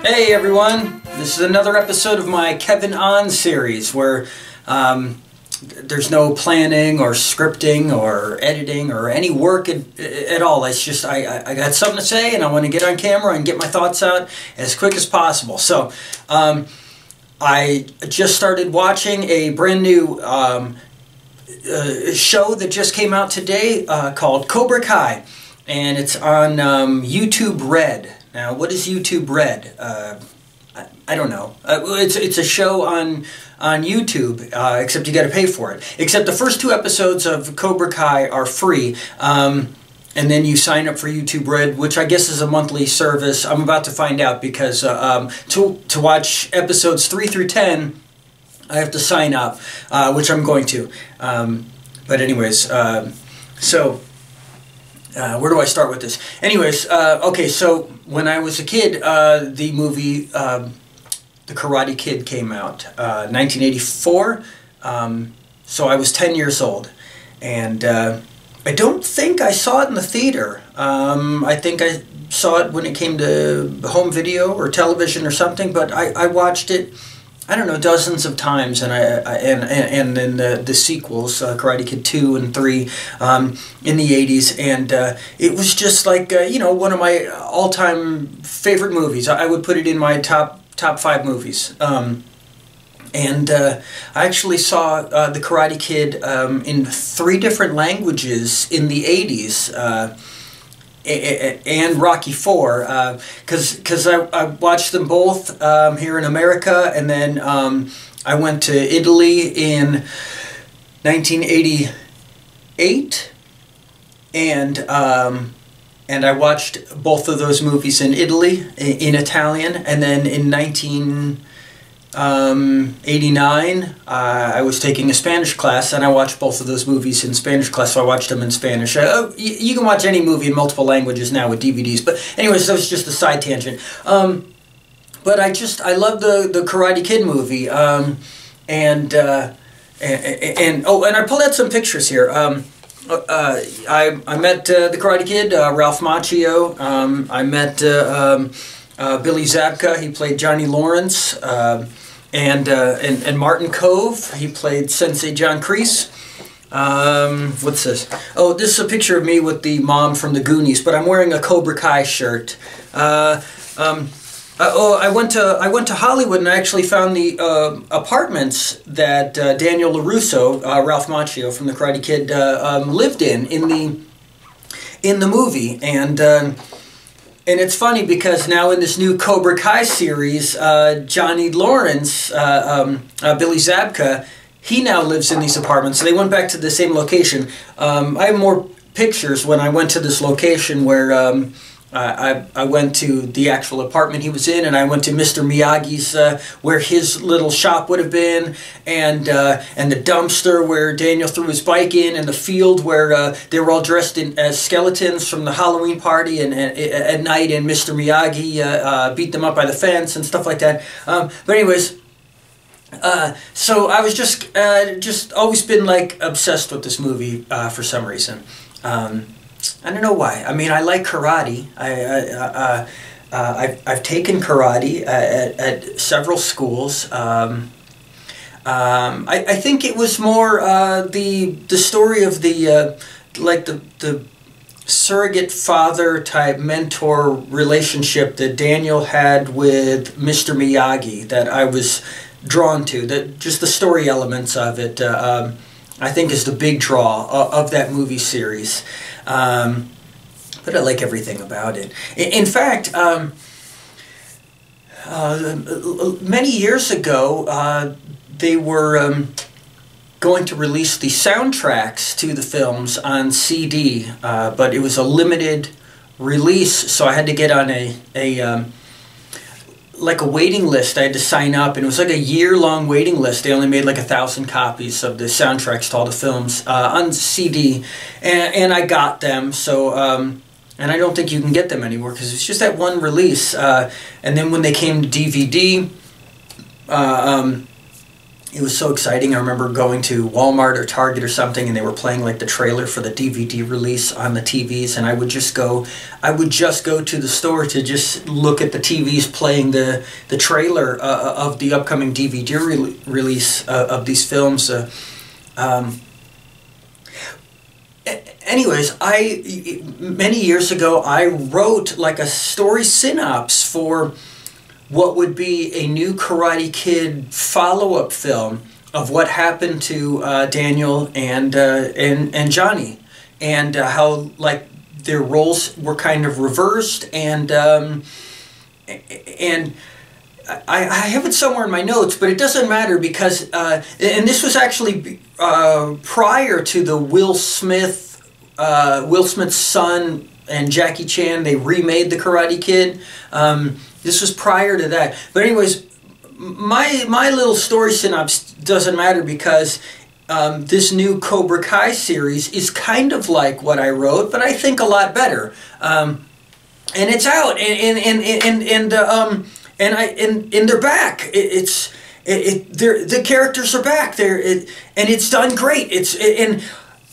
Hey everyone, this is another episode of my Kevin On series where there's no planning or scripting or editing or any work at all. It's just I got something to say and I want to get on camera and get my thoughts out as quick as possible. So I just started watching a brand new show that just came out today called Cobra Kai, and it's on YouTube Red. Now, what is YouTube Red? I don't know. It's a show on YouTube, except you got to pay for it. Except the first 2 episodes of Cobra Kai are free, and then you sign up for YouTube Red, which I guess is a monthly service. I'm about to find out because to watch episodes 3 through 10, I have to sign up, which I'm going to. But anyways, so. Where do I start with this? Anyways, okay, so when I was a kid, the movie The Karate Kid came out, 1984, so I was 10 years old, and I don't think I saw it in the theater. I think I saw it when it came to home video or television or something, but I watched it, I don't know, dozens of times, and and then the sequels, Karate Kid 2 and 3, in the 80s, and it was just like you know, one of my all-time favorite movies. I would put it in my top 5 movies. And I actually saw the Karate Kid in 3 different languages in the 80s. And Rocky IV, because I watched them both here in America, and then I went to Italy in 1988, and I watched both of those movies in Italy in Italian, and then in 1989 I was taking a Spanish class, and I watched both of those movies in Spanish class, so I watched them in Spanish. You can watch any movie in multiple languages now with DVDs, but anyways, that was just a side tangent. But I love the Karate Kid movie, and I pulled out some pictures here. I met the Karate Kid, Ralph Macchio. I met Billy Zabka. He played Johnny Lawrence. And Martin Kove, he played Sensei John Kreese. What's this? Oh, this is a picture of me with the mom from the Goonies, but I'm wearing a Cobra Kai shirt. I went to Hollywood, and I actually found the apartments that Daniel LaRusso, Ralph Macchio from the Karate Kid, lived in the movie, and it's funny because now in this new Cobra Kai series, Johnny Lawrence, Billy Zabka, he now lives in these apartments. So they went back to the same location. I have more pictures when I went to this location where I went to the actual apartment he was in, and I went to Mr. Miyagi's, where his little shop would have been, and the dumpster where Daniel threw his bike in, and the field where they were all dressed as skeletons from the Halloween party, and at night, and Mr. Miyagi beat them up by the fence and stuff like that. But anyways, so I was just always been like obsessed with this movie for some reason. I don't know why. I mean, I like karate. I've taken karate at several schools. I think it was more the story of the surrogate father type mentor relationship that Daniel had with Mr. Miyagi that I was drawn to. That just the story elements of it. I think is the big draw of that movie series. But I like everything about it. In fact, many years ago, they were going to release the soundtracks to the films on CD, but it was a limited release, so I had to get on a waiting list. I had to sign up, and it was like a year-long waiting list. They only made like 1,000 copies of the soundtracks to all the films on CD, and I got them. So, and I don't think you can get them anymore because it's just that one release. And then when they came to DVD, it was so exciting. I remember going to Walmart or Target or something, and they were playing like the trailer for the DVD release on the TVs, and I would just go to the store to just look at the TVs playing the trailer of the upcoming DVD release of these films. Anyways, many years ago I wrote like a story synopsis for what would be a new Karate Kid follow-up film of what happened to Daniel and Johnny, and how like their roles were kind of reversed, and I have it somewhere in my notes, but it doesn't matter because and this was actually prior to the Will Smith's son and Jackie Chan. They remade the Karate Kid. This was prior to that. But anyways, my little story synopsis doesn't matter because this new Cobra Kai series is kind of like what I wrote, but I think a lot better. And it's out, and they're back. The characters are back there, and it's done great.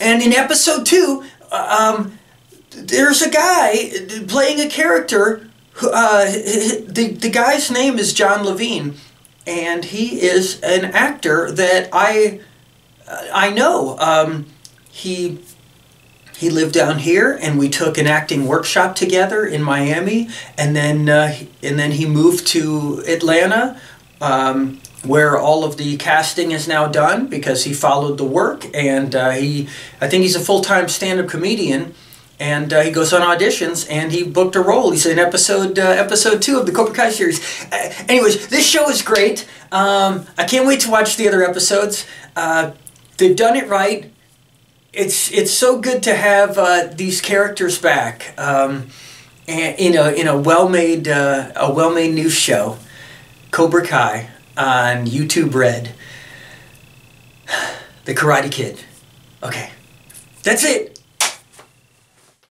And in episode 2, there's a guy playing a character. The guy's name is John Levine, and he is an actor that I know. He lived down here, and we took an acting workshop together in Miami, and then he moved to Atlanta, where all of the casting is now done because he followed the work, and I think he's a full-time stand-up comedian. And he goes on auditions, and he booked a role. He's in episode 2 of the Cobra Kai series. Anyways, this show is great. I can't wait to watch the other episodes. They've done it right. It's so good to have these characters back, and in a well-made new show, Cobra Kai on YouTube Red. The Karate Kid. Okay, that's it.